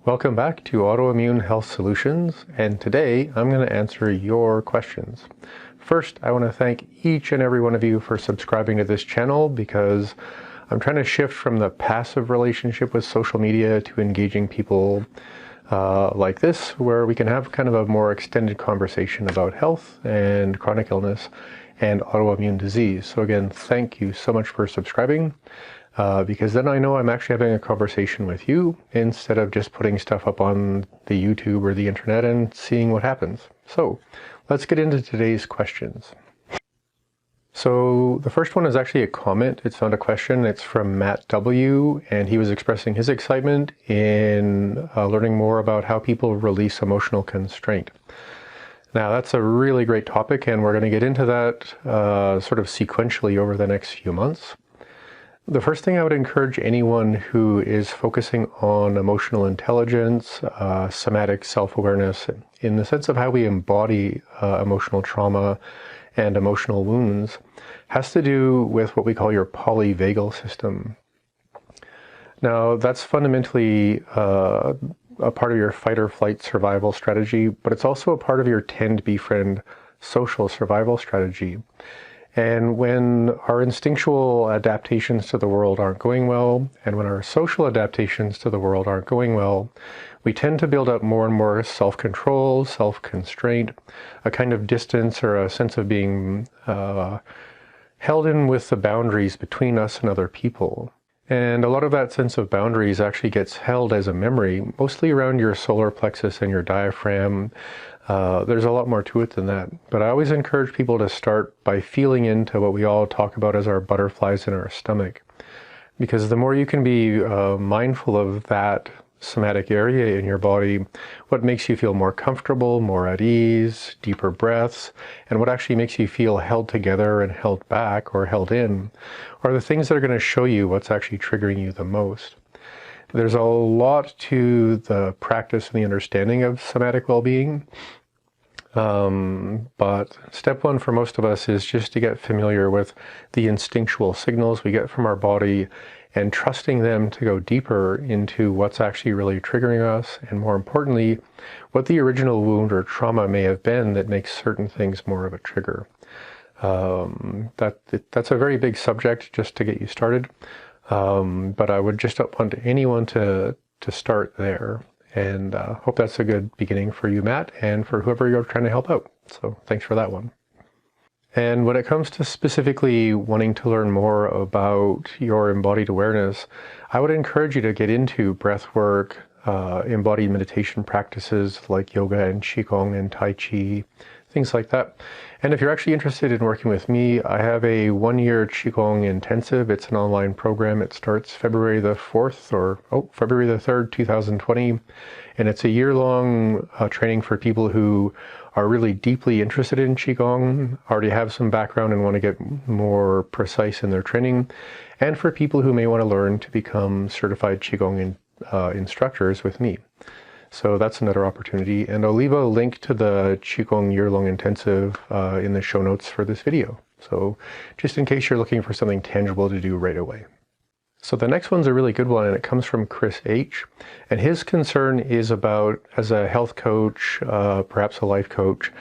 Welcome back to Autoimmune Health Solutions, and today I'm going to answer your questions. First, I want to thank each and every one of you for subscribing to this channel because I'm trying to shift from the passive relationship with social media to engaging people like this, where we can have kind of a more extended conversation about health and chronic illness and autoimmune disease. So again, thank you so much for subscribing. Because then I know I'm actually having a conversation with you instead of just putting stuff up on the YouTube or the internet and seeing what happens. So let's get into today's questions. So the first one is actually a comment. It's not a question. It's from Matt W. And he was expressing his excitement in learning more about how people release emotional constraint. Now that's a really great topic, and we're going to get into that sort of sequentially over the next few months. The first thing I would encourage anyone who is focusing on emotional intelligence, somatic self-awareness, in the sense of how we embody emotional trauma and emotional wounds, has to do with what we call your polyvagal system. Now, that's fundamentally a part of your fight or flight survival strategy, but it's also a part of your tend, befriend, social survival strategy. And when our instinctual adaptations to the world aren't going well, and when our social adaptations to the world aren't going well, we tend to build up more and more self-control, self-constraint, a kind of distance or a sense of being held in with the boundaries between us and other people. And a lot of that sense of boundaries actually gets held as a memory, mostly around your solar plexus and your diaphragm. There's a lot more to it than that, but I always encourage people to start by feeling into what we all talk about as our butterflies in our stomach, because the more you can be mindful of that somatic area in your body, what makes you feel more comfortable, more at ease, deeper breaths, and what actually makes you feel held together and held back or held in, are the things that are going to show you what's actually triggering you the most. There's a lot to the practice and the understanding of somatic well-being, but step one for most of us is just to get familiar with the instinctual signals we get from our body and trusting them to go deeper into what's actually really triggering us, and more importantly, what the original wound or trauma may have been that makes certain things more of a trigger. That's a very big subject just to get you started. But I would just want anyone to start there, and hope that's a good beginning for you, Matt, and for whoever you're trying to help out. So thanks for that one. And when it comes to specifically wanting to learn more about your embodied awareness, I would encourage you to get into breath work, embodied meditation practices like yoga and qigong and tai chi, things like that. And if you're actually interested in working with me, I have a 1-year Qigong intensive. It's an online program. It starts February the 3rd, 2020. And it's a year-long training for people who are really deeply interested in Qigong, already have some background and want to get more precise in their training, and for people who may want to learn to become certified Qigong instructors with me. So that's another opportunity, and I'll leave a link to the Qigong year-long intensive in the show notes for this video. So just in case you're looking for something tangible to do right away. So the next one's a really good one, and it comes from Chris H. And his concern is about, as a health coach, perhaps a life coach,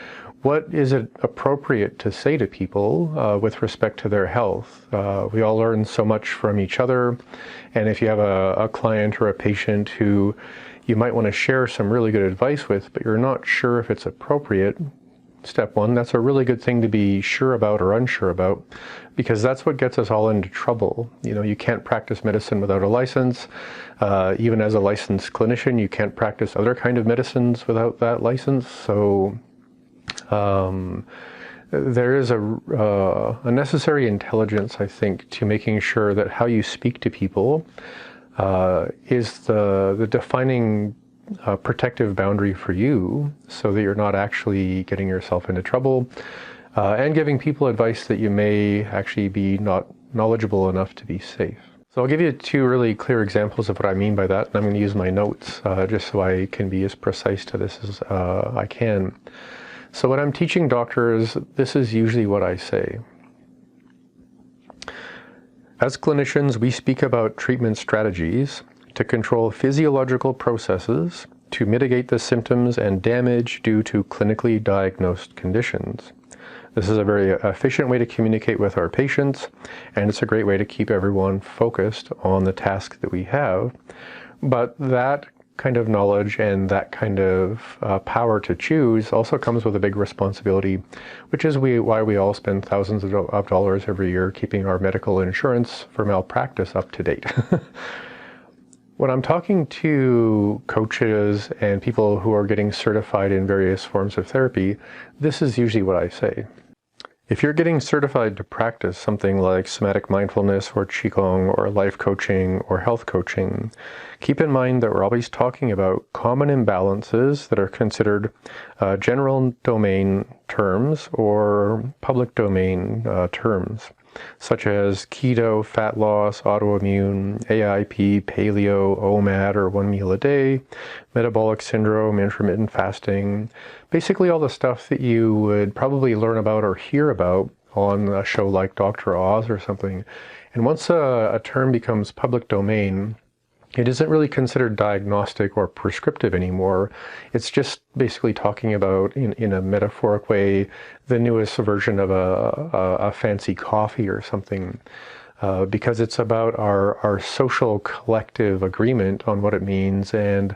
what is it appropriate to say to people with respect to their health? We all learn so much from each other, and if you have a client or a patient who you might want to share some really good advice with, but you're not sure if it's appropriate, step one, that's a really good thing to be sure about or unsure about, because that's what gets us all into trouble. You know, you can't practice medicine without a license. Even as a licensed clinician, you can't practice other kind of medicines without that license. So there is a necessary intelligence, I think, to making sure that how you speak to people is the defining protective boundary for you, so that you're not actually getting yourself into trouble, and giving people advice that you may actually be not knowledgeable enough to be safe. So I'll give you 2 really clear examples of what I mean by that, and I'm going to use my notes just so I can be as precise to this as I can. So when I'm teaching doctors, this is usually what I say. As clinicians, we speak about treatment strategies to control physiological processes to mitigate the symptoms and damage due to clinically diagnosed conditions. This is a very efficient way to communicate with our patients, and it's a great way to keep everyone focused on the task that we have. But that kind of knowledge and that kind of power to choose also comes with a big responsibility, which is why we all spend thousands of dollars every year keeping our medical insurance for malpractice up to date. When I'm talking to coaches and people who are getting certified in various forms of therapy, this is usually what I say. If you're getting certified to practice something like somatic mindfulness or Qigong or life coaching or health coaching, keep in mind that we're always talking about common imbalances that are considered general domain terms or public domain terms, such as keto, fat loss, autoimmune, AIP, paleo, OMAD or 1 meal a day, metabolic syndrome, intermittent fasting, basically all the stuff that you would probably learn about or hear about on a show like Dr. Oz or something. And once a term becomes public domain, it isn't really considered diagnostic or prescriptive anymore. It's just basically talking about, in a metaphoric way, the newest version of a fancy coffee or something, because it's about our social collective agreement on what it means and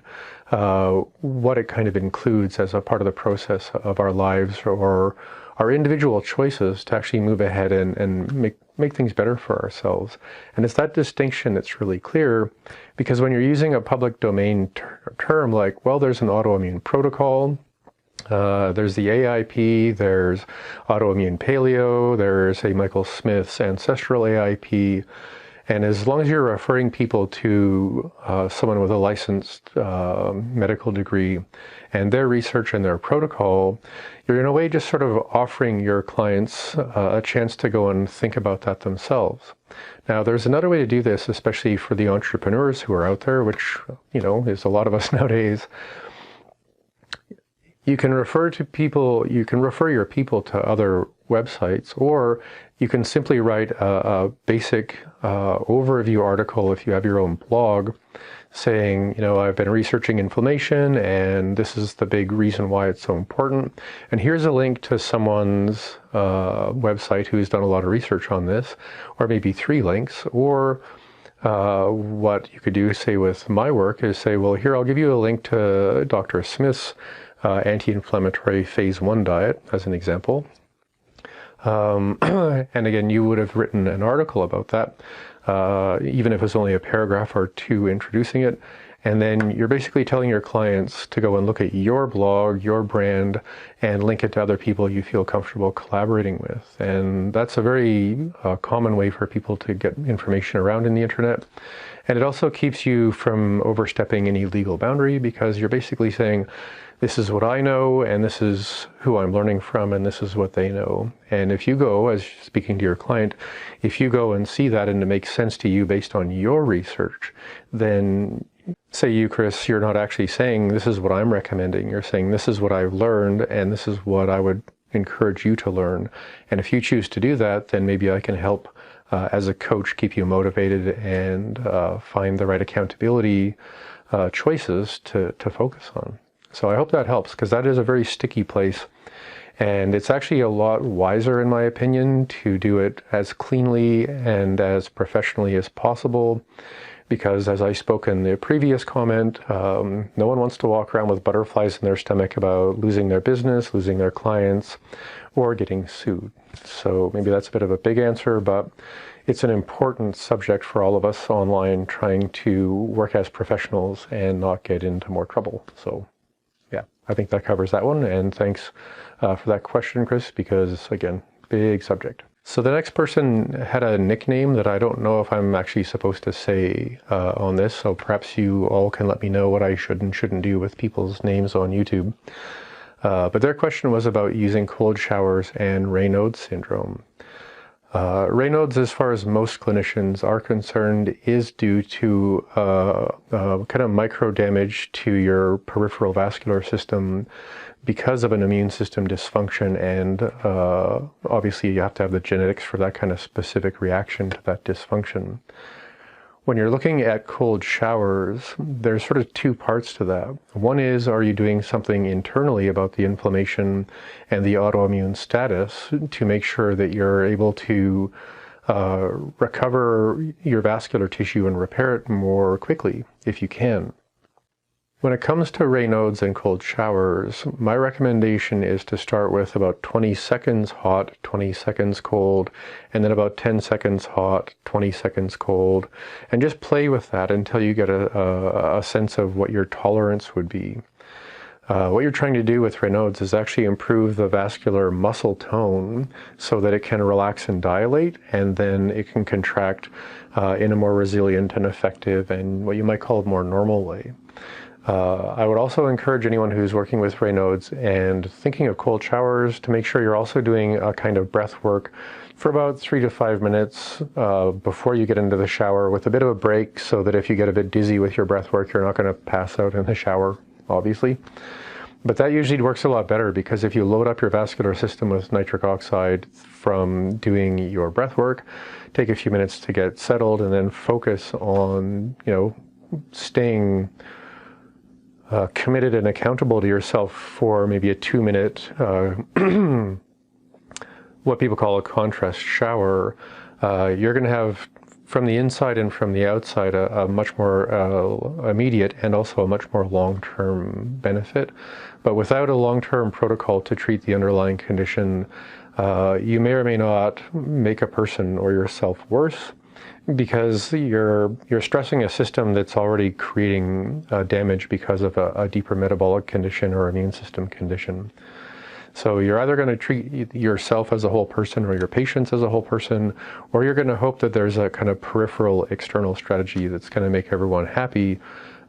what it kind of includes as a part of the process of our lives or our individual choices to actually move ahead and make things better for ourselves. And it's that distinction that's really clear, because when you're using a public domain term like, well, there's an autoimmune protocol, there's the AIP, there's autoimmune paleo, there's a Michael Smith's Ancestral-AIP, and as long as you're referring people to someone with a licensed medical degree and their research and their protocol, you're in a way just sort of offering your clients a chance to go and think about that themselves. Now, there's another way to do this, especially for the entrepreneurs who are out there, which, is a lot of us nowadays. You can refer your people to other websites, or you can simply write a basic overview article if you have your own blog saying, I've been researching inflammation and this is the big reason why it's so important. And here's a link to someone's website who's done a lot of research on this, or maybe 3 links. Or what you could do, say, with my work is say, well, here, I'll give you a link to Dr. Smith's anti-inflammatory phase 1 diet as an example. And again, you would have written an article about that, even if it's only a paragraph or 2 introducing it. And then you're basically telling your clients to go and look at your blog, your brand, and link it to other people you feel comfortable collaborating with. And that's a very common way for people to get information around in the internet. And it also keeps you from overstepping any legal boundary, because you're basically saying, this is what I know, and this is who I'm learning from, and this is what they know. And if you go, as speaking to your client, if you go and see that and it makes sense to you based on your research, then say you, Chris, you're not actually saying this is what I'm recommending. You're saying this is what I've learned, and this is what I would encourage you to learn. And if you choose to do that, then maybe I can help as a coach keep you motivated and find the right accountability choices to focus on. So I hope that helps, because that is a very sticky place. And it's actually a lot wiser, in my opinion, to do it as cleanly and as professionally as possible. Because as I spoke in the previous comment, no one wants to walk around with butterflies in their stomach about losing their business, losing their clients, or getting sued. So maybe that's a bit of a big answer, but it's an important subject for all of us online trying to work as professionals and not get into more trouble. So yeah, I think that covers that one. And thanks for that question, Chris, because again, big subject. So the next person had a nickname that I don't know if I'm actually supposed to say on this. So perhaps you all can let me know what I should and shouldn't do with people's names on YouTube. But their question was about using cold showers and Raynaud syndrome. Raynaud's, as far as most clinicians are concerned, is due to kind of micro damage to your peripheral vascular system because of an immune system dysfunction, and obviously you have to have the genetics for that kind of specific reaction to that dysfunction. When you're looking at cold showers, there's sort of two parts to that. One is, are you doing something internally about the inflammation and the autoimmune status to make sure that you're able to recover your vascular tissue and repair it more quickly, if you can. When it comes to Raynauds and cold showers, my recommendation is to start with about 20 seconds hot, 20 seconds cold, and then about 10 seconds hot, 20 seconds cold, and just play with that until you get a sense of what your tolerance would be. What you're trying to do with Raynauds is actually improve the vascular muscle tone so that it can relax and dilate, and then it can contract in a more resilient and effective and what you might call a more normal way. I would also encourage anyone who's working with Raynauds and thinking of cold showers to make sure you're also doing a kind of breath work for about 3 to 5 minutes before you get into the shower, with a bit of a break so that if you get a bit dizzy with your breath work, you're not going to pass out in the shower, obviously. But that usually works a lot better, because if you load up your vascular system with nitric oxide from doing your breath work, take a few minutes to get settled and then focus on, staying committed and accountable to yourself for maybe a 2-minute, what people call a contrast shower. You're going to have, from the inside and from the outside, a much more immediate and also a much more long-term benefit. But without a long-term protocol to treat the underlying condition, you may or may not make a person or yourself worse, because you're stressing a system that's already creating damage because of a deeper metabolic condition or immune system condition. So you're either going to treat yourself as a whole person or your patients as a whole person, or you're going to hope that there's a kind of peripheral external strategy that's going to make everyone happy.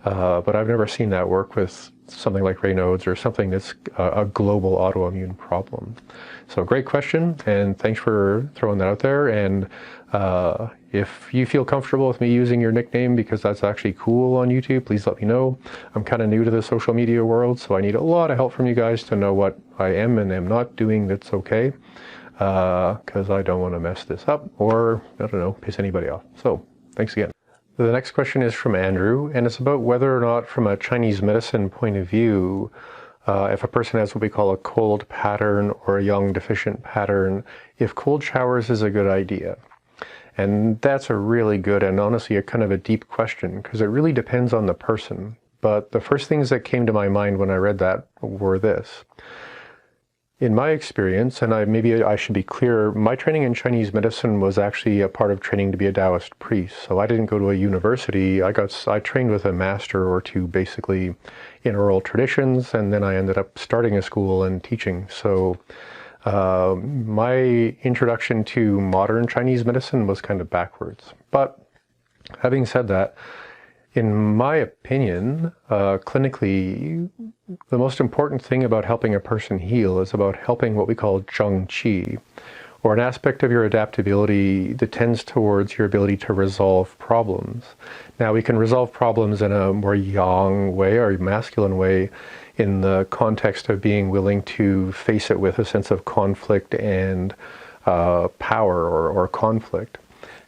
But I've never seen that work with something like Raynaud's or something that's a global autoimmune problem. So great question, and thanks for throwing that out there. And if you feel comfortable with me using your nickname because that's actually cool on YouTube, please let me know. I'm kind of new to the social media world, so I need a lot of help from you guys to know what I am and am not doing that's okay, because I don't want to mess this up or, I don't know, piss anybody off. So thanks again. The next question is from Andrew, and it's about whether or not, from a Chinese medicine point of view, if a person has what we call a cold pattern or a yang deficient pattern, if cold showers is a good idea. And that's a really good and honestly a kind of a deep question, because it really depends on the person. But the first things that came to my mind when I read that were this. In my experience, and maybe I should be clear, my training in Chinese medicine was actually a part of training to be a Taoist priest. So I didn't go to a university. I trained with a master or two, basically, in oral traditions, and then I ended up starting a school and teaching. So my introduction to modern Chinese medicine was kind of backwards. But having said that, in my opinion, clinically, the most important thing about helping a person heal is about helping what we call zheng qi, or an aspect of your adaptability that tends towards your ability to resolve problems. Now, we can resolve problems in a more yang way or masculine way in the context of being willing to face it with a sense of conflict and power or conflict.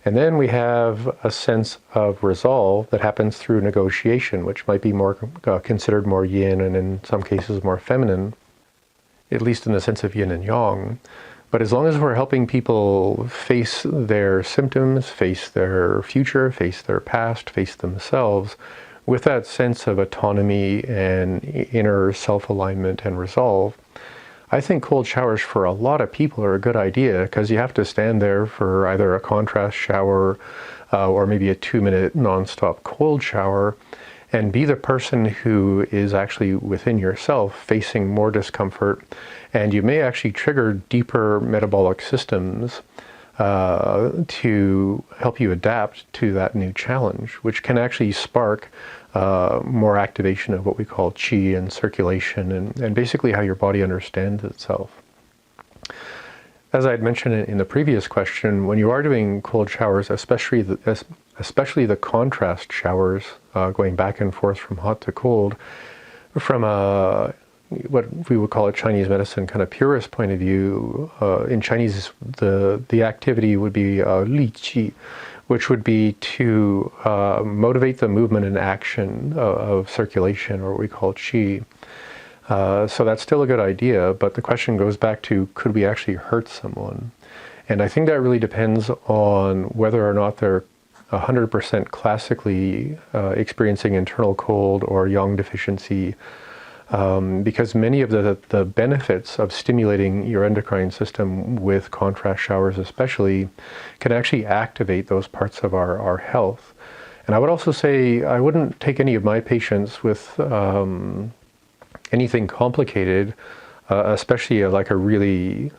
And then we have a sense of resolve that happens through negotiation, which might be more considered more yin and in some cases more feminine, at least in the sense of yin and yang. But as long as we're helping people face their symptoms, face their future, face their past, face themselves, with that sense of autonomy and inner self-alignment and resolve, I think cold showers for a lot of people are a good idea, because you have to stand there for either a contrast shower or maybe a 2-minute nonstop cold shower and be the person who is actually within yourself facing more discomfort, and you may actually trigger deeper metabolic systems to help you adapt to that new challenge, which can actually spark more activation of what we call qi and circulation and basically how your body understands itself. As I had mentioned in the previous question, when you are doing cold showers, especially the contrast showers, going back and forth from hot to cold, from a what we would call a Chinese medicine kind of purist point of view, in Chinese the activity would be li qi, which would be to motivate the movement and action of circulation, or what we call qi. So that's still a good idea, but the question goes back to, could we actually hurt someone? And I think that really depends on whether or not they're 100% classically experiencing internal cold or yang deficiency, because many of the benefits of stimulating your endocrine system with contrast showers especially can actually activate those parts of our health. And I would also say I wouldn't take any of my patients with anything complicated, especially like a really,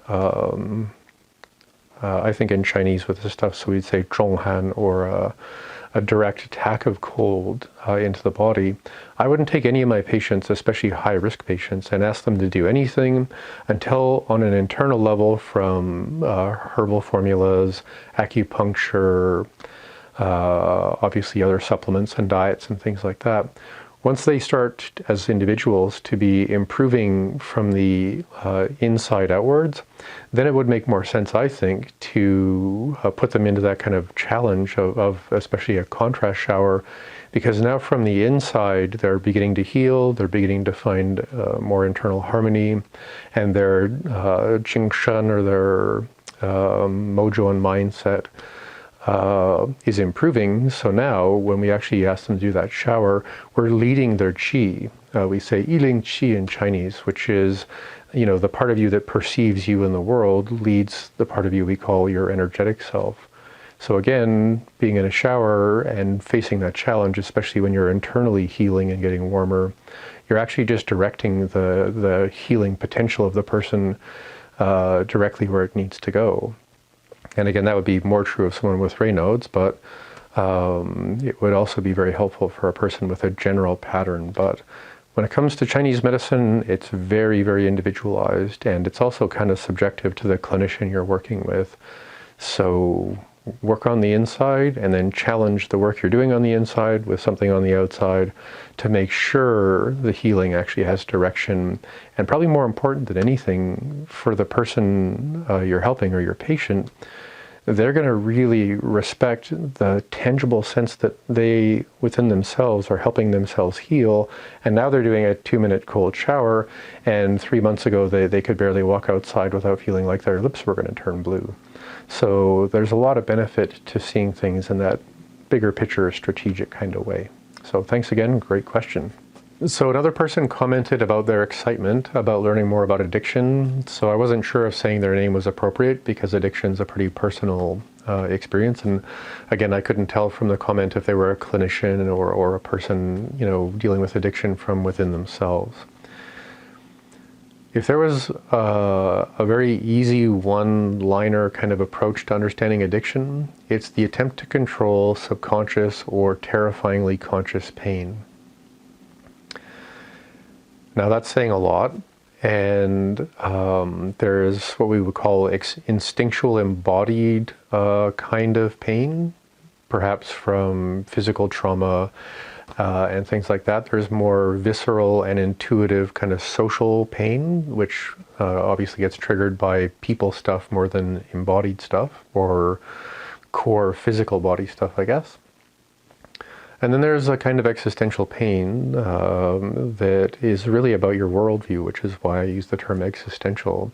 I think in Chinese with this stuff, so we'd say zhonghan, or a direct attack of cold into the body. I wouldn't take any of my patients, especially high-risk patients, and ask them to do anything until on an internal level, from herbal formulas, acupuncture, obviously other supplements and diets and things like that. Once they start as individuals to be improving from the inside outwards, then it would make more sense, I think, to put them into that kind of challenge of especially a contrast shower, because now from the inside they're beginning to heal, they're beginning to find more internal harmony, and their Jingshan, or their mojo and mindset is improving. So now when we actually ask them to do that shower, we're leading their qi. We say yiling qi in Chinese, which is, the part of you that perceives you in the world leads the part of you we call your energetic self. So again, being in a shower and facing that challenge, especially when you're internally healing and getting warmer, you're actually just directing the healing potential of the person directly where it needs to go. And again, that would be more true of someone with Raynaud's, but it would also be very helpful for a person with a general pattern. But when it comes to Chinese medicine, it's very, very individualized, and it's also kind of subjective to the clinician you're working with. So work on the inside, and then challenge the work you're doing on the inside with something on the outside to make sure the healing actually has direction. And probably more important than anything, for the person you're helping or your patient, they're going to really respect the tangible sense that they, within themselves, are helping themselves heal. And now they're doing a 2-minute cold shower, and 3 months ago they could barely walk outside without feeling like their lips were going to turn blue. So there's a lot of benefit to seeing things in that bigger picture, strategic kind of way. So thanks again, great question. So another person commented about their excitement about learning more about addiction. So I wasn't sure if saying their name was appropriate, because addiction is a pretty personal experience. And again, I couldn't tell from the comment if they were a clinician or a person, dealing with addiction from within themselves. If there was a very easy one-liner kind of approach to understanding addiction, it's the attempt to control subconscious or terrifyingly conscious pain. Now that's saying a lot, and there's what we would call instinctual embodied kind of pain, perhaps from physical trauma, and things like that. There's more visceral and intuitive kind of social pain, which obviously gets triggered by people stuff more than embodied stuff, or core physical body stuff, I guess. And then there's a kind of existential pain that is really about your worldview, which is why I use the term existential.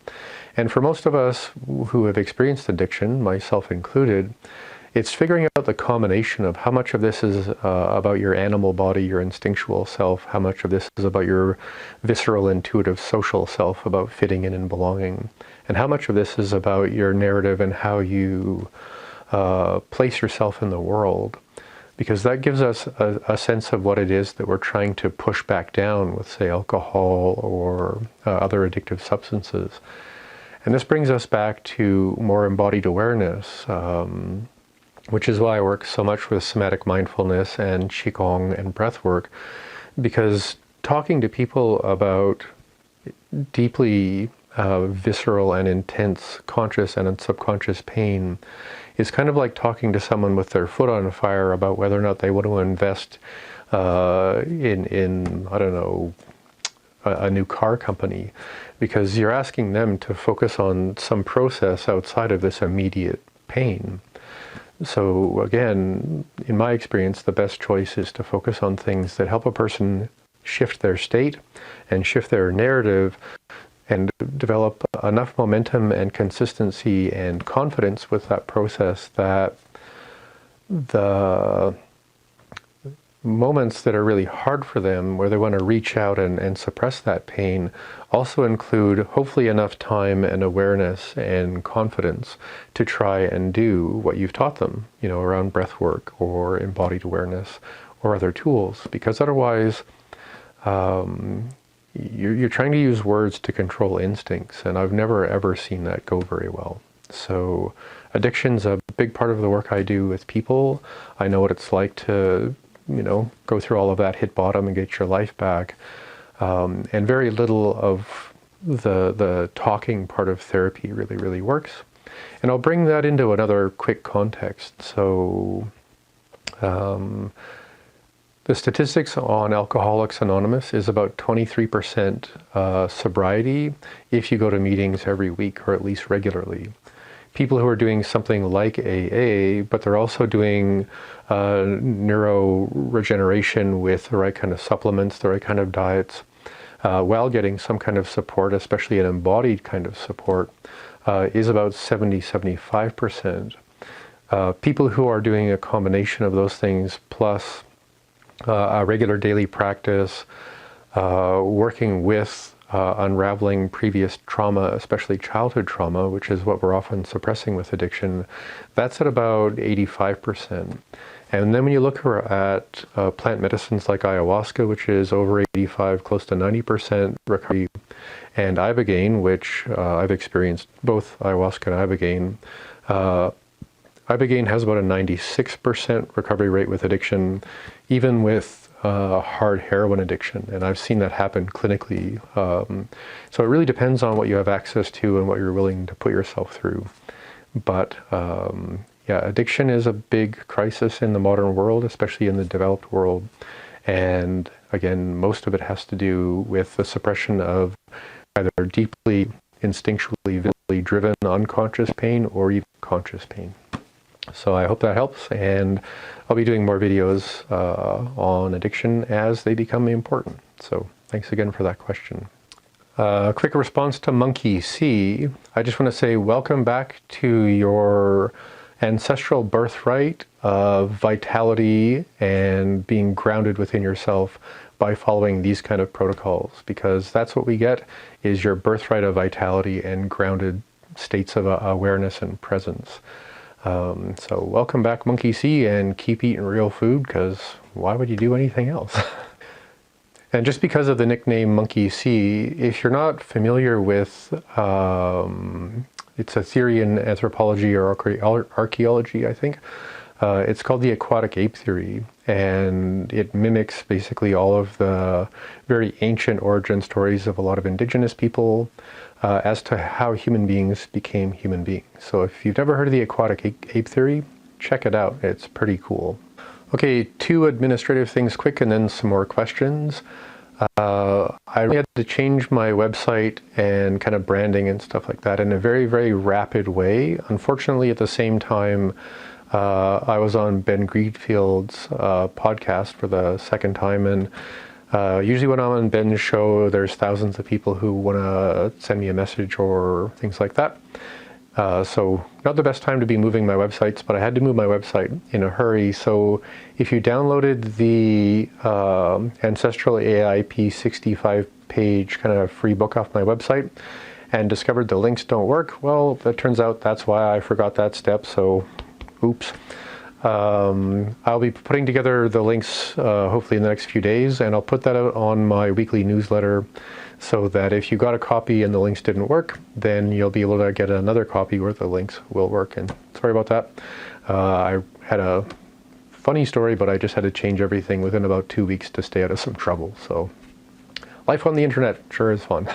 And for most of us who have experienced addiction, myself included, it's figuring out the combination of how much of this is about your animal body, your instinctual self, how much of this is about your visceral, intuitive, social self, about fitting in and belonging, and how much of this is about your narrative and how you place yourself in the world. Because that gives us a sense of what it is that we're trying to push back down with, say, alcohol or other addictive substances. And this brings us back to more embodied awareness, which is why I work so much with somatic mindfulness and Qigong and breath work, because talking to people about deeply visceral and intense conscious and subconscious pain is kind of like talking to someone with their foot on fire about whether or not they want to invest in I don't know, a new car company, because you're asking them to focus on some process outside of this immediate pain. So again, in my experience, the best choice is to focus on things that help a person shift their state and shift their narrative and develop enough momentum and consistency and confidence with that process that the moments that are really hard for them, where they want to reach out and suppress that pain, also include hopefully enough time and awareness and confidence to try and do what you've taught them, around breath work or embodied awareness or other tools. Because otherwise, you're trying to use words to control instincts, and I've never ever seen that go very well. So addiction's a big part of the work I do with people. I know what it's like to go through all of that, hit bottom and get your life back. And very little of the talking part of therapy really works. And I'll bring that into another quick context. So the statistics on Alcoholics Anonymous is about 23% sobriety if you go to meetings every week or at least regularly. People who are doing something like AA, but they're also doing neuroregeneration with the right kind of supplements, the right kind of diets, while getting some kind of support, especially an embodied kind of support, is about 70-75%. People who are doing a combination of those things plus a regular daily practice, working with unraveling previous trauma, especially childhood trauma, which is what we're often suppressing with addiction, that's at about 85%. And then when you look at plant medicines like ayahuasca, which is over 85, close to 90% recovery, and ibogaine, which I've experienced both ayahuasca and ibogaine. Ibogaine has about a 96% recovery rate with addiction, even with hard heroin addiction, and I've seen that happen clinically. So it really depends on what you have access to and what you're willing to put yourself through. But yeah, addiction is a big crisis in the modern world, especially in the developed world. And again, most of it has to do with the suppression of either deeply instinctually, visibly driven unconscious pain or even conscious pain. So I hope that helps, and I'll be doing more videos on addiction as they become important. So thanks again for that question. Quick response to Monkey C. I just want to say welcome back to your ancestral birthright of vitality and being grounded within yourself by following these kind of protocols, because that's what we get, is your birthright of vitality and grounded states of awareness and presence. So welcome back, Monkey C, and keep eating real food, because why would you do anything else? And just because of the nickname Monkey C, if you're not familiar with, it's a theory in anthropology or archaeology, I think. It's called the aquatic ape theory, and it mimics basically all of the very ancient origin stories of a lot of indigenous people, as to how human beings became human beings. So if you've never heard of the aquatic ape theory, check it out. It's pretty cool. Okay, 2 administrative things quick and then some more questions. I had to change my website and kind of branding and stuff like that in a very rapid way. Unfortunately, at the same time, I was on Ben Greenfield's podcast for the second time, and usually when I'm on Ben's show, there's thousands of people who want to send me a message or things like that. So not the best time to be moving my websites, but I had to move my website in a hurry. So if you downloaded the Ancestral-AIP 65-page kind of free book off my website and discovered the links don't work, well, it turns out that's why I forgot that step, so oops. I'll be putting together the links hopefully in the next few days, and I'll put that out on my weekly newsletter so that if you got a copy and the links didn't work, then you'll be able to get another copy where the links will work. And sorry about that. I had a funny story, but I just had to change everything within about 2 weeks to stay out of some trouble. So life on the internet sure is fun.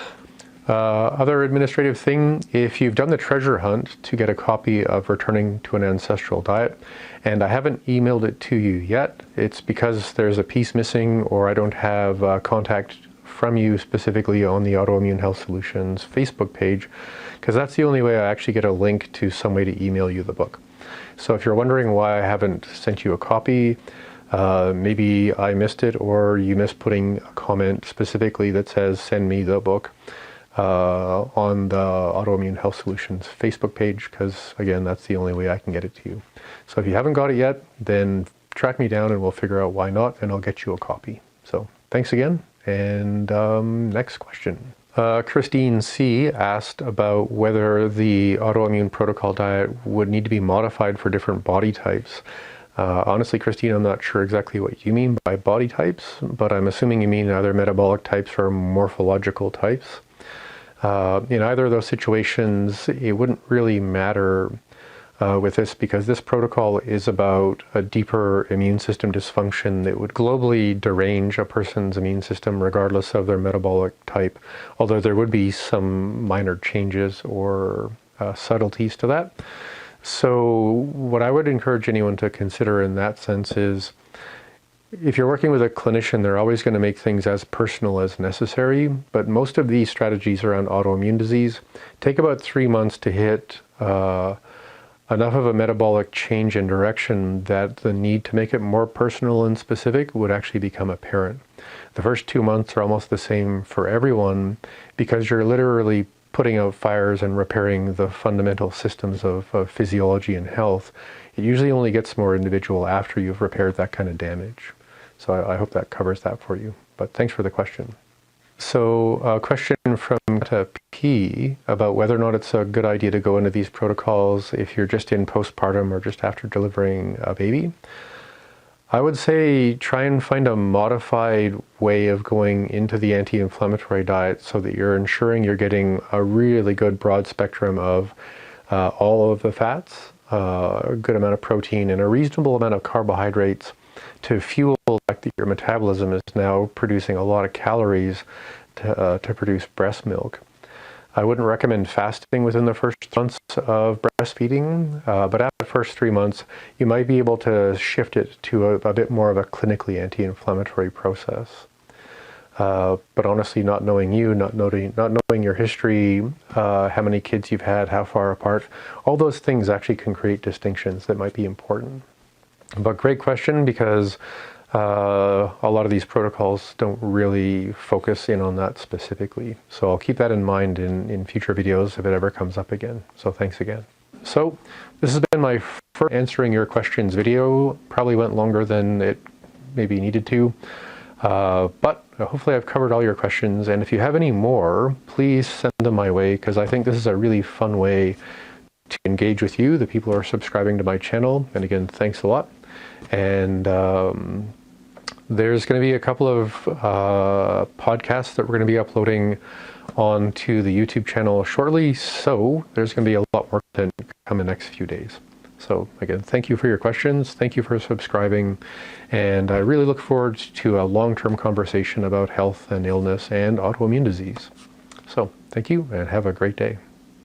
Other administrative thing, if you've done the treasure hunt to get a copy of Returning to an Ancestral Diet, and I haven't emailed it to you yet, it's because there's a piece missing or I don't have contact from you specifically on the Autoimmune Health Solutions Facebook page, because that's the only way I actually get a link to some way to email you the book. So if you're wondering why I haven't sent you a copy, maybe I missed it, or you missed putting a comment specifically that says send me the book on the Autoimmune Health Solutions Facebook page, because again, that's the only way I can get it to you. So if you haven't got it yet, then track me down and we'll figure out why not, and I'll get you a copy. So thanks again, and next question. Christine C. asked about whether the autoimmune protocol diet would need to be modified for different body types. Honestly, Christine, I'm not sure exactly what you mean by body types, but I'm assuming you mean either metabolic types or morphological types. In either of those situations, it wouldn't really matter with this, because this protocol is about a deeper immune system dysfunction that would globally derange a person's immune system regardless of their metabolic type, although there would be some minor changes or subtleties to that. So what I would encourage anyone to consider in that sense is, if you're working with a clinician, they're always going to make things as personal as necessary, but most of these strategies around autoimmune disease take about 3 months to hit enough of a metabolic change in direction that the need to make it more personal and specific would actually become apparent. The first 2 months are almost the same for everyone, because you're literally putting out fires and repairing the fundamental systems of physiology and health. It usually only gets more individual after you've repaired that kind of damage. So I hope that covers that for you. But thanks for the question. So a question from P about whether or not it's a good idea to go into these protocols if you're just in postpartum or just after delivering a baby. I would say try and find a modified way of going into the anti-inflammatory diet so that you're ensuring you're getting a really good broad spectrum of all of the fats, a good amount of protein, and a reasonable amount of carbohydrates to fuel the fact that your metabolism is now producing a lot of calories to produce breast milk. I wouldn't recommend fasting within the first months of breastfeeding, but after the first 3 months, you might be able to shift it to a bit more of a clinically anti-inflammatory process. But honestly, not knowing you, not knowing your history, how many kids you've had, how far apart, all those things actually can create distinctions that might be important. But great question, because a lot of these protocols don't really focus in on that specifically. So I'll keep that in mind in future videos if it ever comes up again. So thanks again. So this has been my first answering your questions video. Probably went longer than it maybe needed to. But hopefully I've covered all your questions. And if you have any more, please send them my way, because I think this is a really fun way to engage with you, the people who are subscribing to my channel. And again, thanks a lot. And there's going to be a couple of podcasts that we're going to be uploading onto the YouTube channel shortly. So there's going to be a lot more content come in the next few days. So again, thank you for your questions. Thank you for subscribing. And I really look forward to a long-term conversation about health and illness and autoimmune disease. So thank you and have a great day.